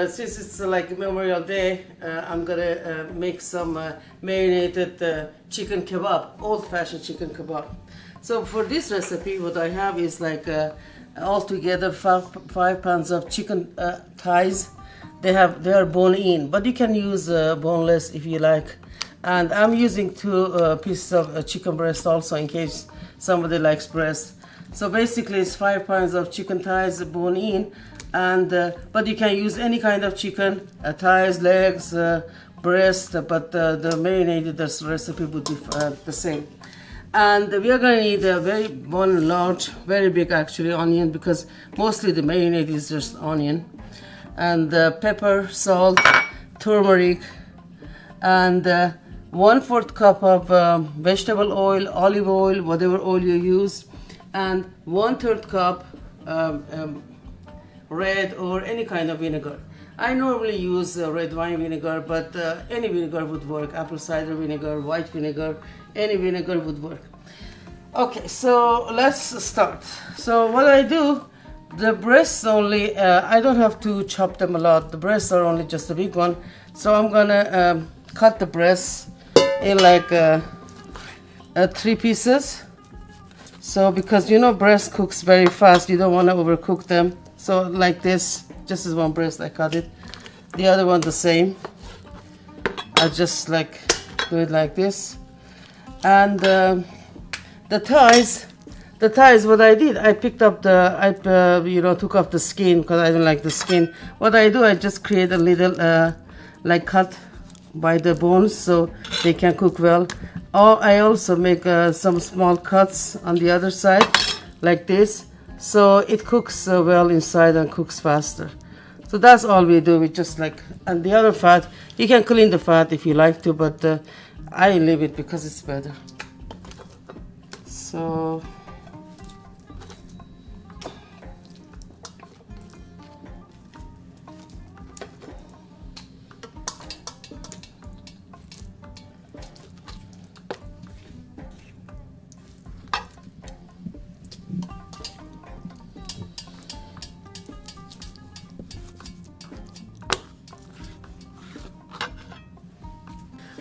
since it's like Memorial Day, I'm gonna make some marinated chicken kebab, old-fashioned chicken kebab. So for this recipe, what I have is like altogether 5 pounds of chicken thighs. They are bone-in, but you can use boneless if you like. And I'm using 2 pieces of chicken breast also in case somebody likes breast. So basically it's 5 pounds of chicken thighs bone-in, and but you can use any kind of chicken, thighs, legs, breast, but the marinated recipe would be the same. And we are going to need a one large, very big actually onion, because mostly the marinade is just onion, and pepper, salt, turmeric, and 1/4 cup of vegetable oil, olive oil, whatever oil you use, and 1/3 cup red or any kind of vinegar. I normally use red wine vinegar, but any vinegar would work. Apple cider vinegar, white vinegar, any vinegar would work. Okay, so let's start. So what I do, the breasts only, I don't have to chop them a lot. The breasts are only just a big one. So I'm gonna cut the breasts in like 3 pieces. So because you know breast cooks very fast, you don't want to overcook them. So like this, just as one breast I cut it. The other one the same. I just like do it like this. And the thighs, what I did, I picked up took off the skin because I don't like the skin. What I do, I just create a little like cut by the bones so they can cook well. Or I also make some small cuts on the other side like this, so it cooks well inside and cooks faster. So that's all we do. We just like, and the other fat, you can clean the fat if you like to, but I leave it because it's better. So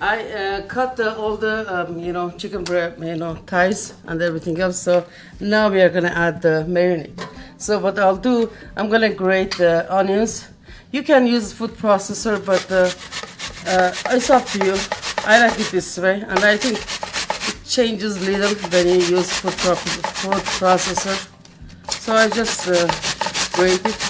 I cut all the chicken thighs and everything else. So now we are gonna add the marinade. So what I'll do, I'm gonna grate the onions. You can use food processor, but it's up to you. I like it this way, and I think it changes a little when you use food processor. So I just grate it.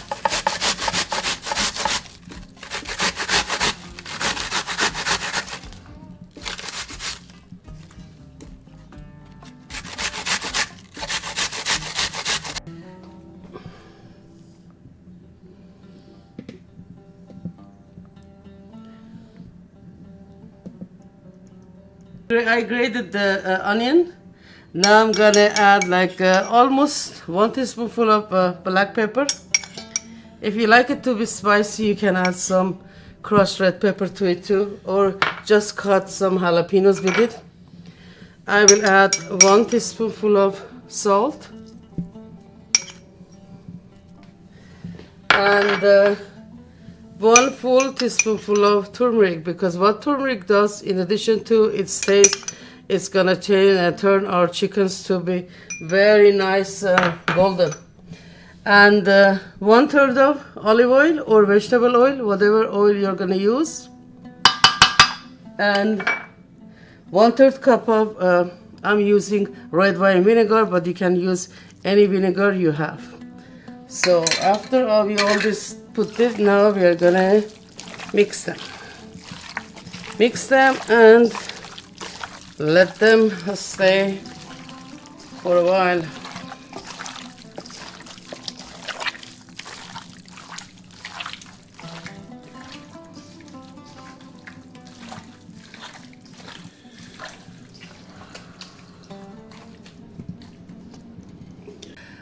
I grated the onion. Now I'm gonna add like almost 1 teaspoonful of black pepper. If you like it to be spicy, you can add some crushed red pepper to it too, or just cut some jalapenos with it. I will add 1 teaspoonful of salt and 1 full teaspoonful of turmeric, because what turmeric does, in addition to its taste, it's gonna change and turn our chickens to be very nice golden. And 1/3 of olive oil or vegetable oil, whatever oil you're gonna use, and 1/3 cup of I'm using red wine vinegar, but you can use any vinegar you have. So after we all this put it, now we are gonna mix them and let them stay for a while.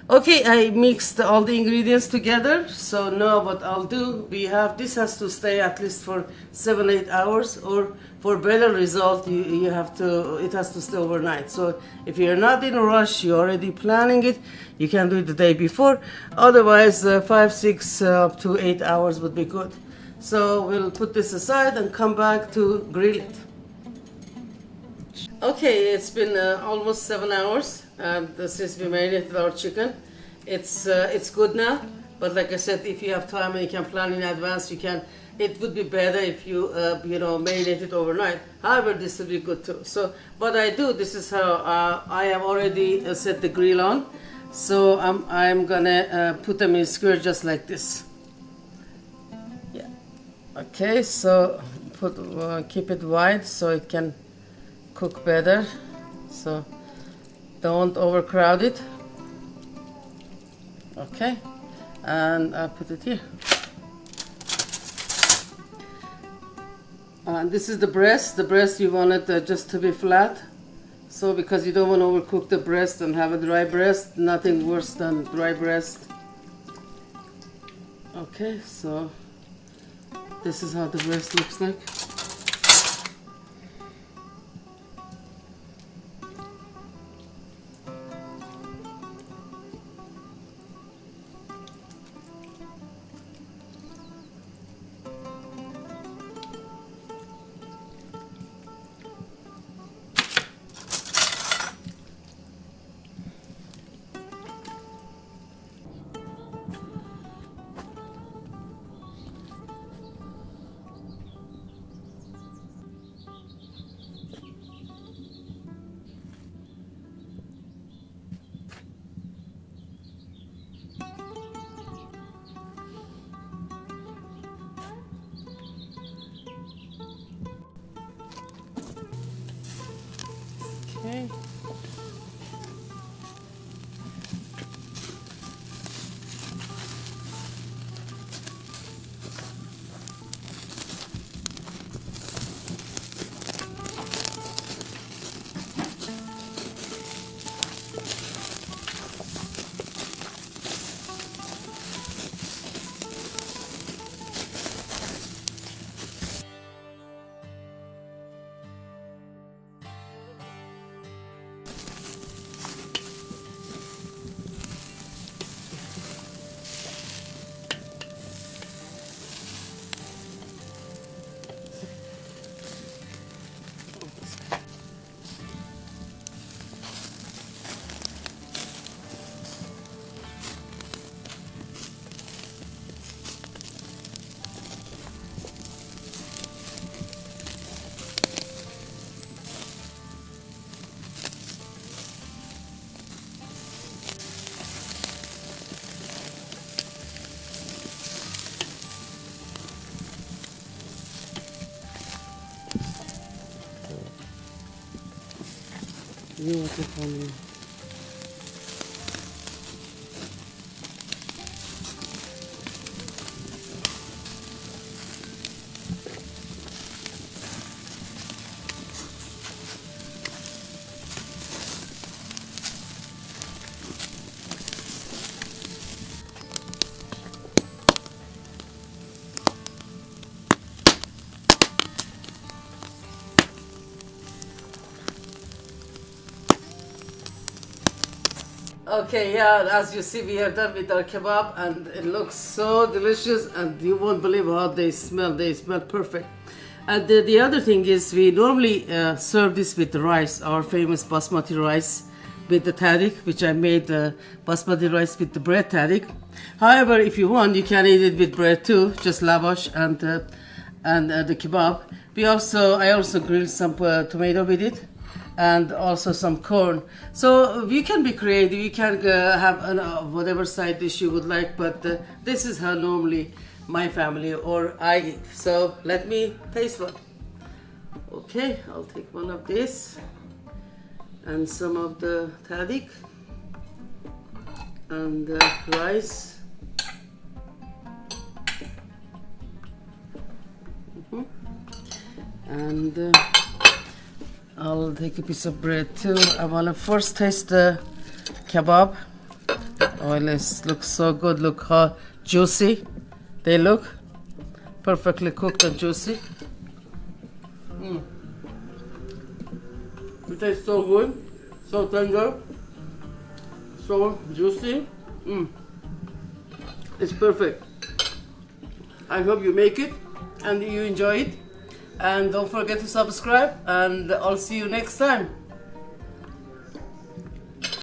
Okay, I mixed all the ingredients together. So now what I'll do, this has to stay at least for 7-8 hours, or for better result, it has to stay overnight. So if you're not in a rush, you're already planning it, you can do it the day before. Otherwise, 5, 6 up to 8 hours would be good. So we'll put this aside and come back to grill it. Okay, it's been almost 7 hours since we marinated our chicken. It's good now, but like I said, if you have time and you can plan in advance, it would be better if you marinate it overnight. However, this would be good too. So what I do, this is how I have already set the grill on. So I'm gonna put them in square just like this. Yeah. Okay, so keep it wide so it can cook better. So don't overcrowd it. Okay, and I'll put it here. This is the breast. The breast you want it just to be flat. So because you don't want to overcook the breast and have a dry breast. Nothing worse than dry breast. Okay, so this is how the breast looks like. Okay. You want to call me? Okay, yeah, as you see, we are done with our kebab and it looks so delicious and you won't believe how they smell. They smell perfect. And the other thing is we normally serve this with the rice, our famous Basmati rice with the tadik, which I made Basmati rice with the bread tadik. However, if you want, you can eat it with bread too, just lavash and the kebab. I also grilled some tomato with it, and also some corn. So you can be creative, you can have whatever side dish you would like, but this is how normally my family or I eat. So let me taste one. Okay, I'll take one of this and some of the tadik and the rice. And I'll take a piece of bread too. I want to first taste the kebab. Oh, this looks so good. Look how juicy they look. Perfectly cooked and juicy. It tastes so good, so tender, so juicy. It's perfect. I hope you make it and you enjoy it. And don't forget to subscribe, and I'll see you next time.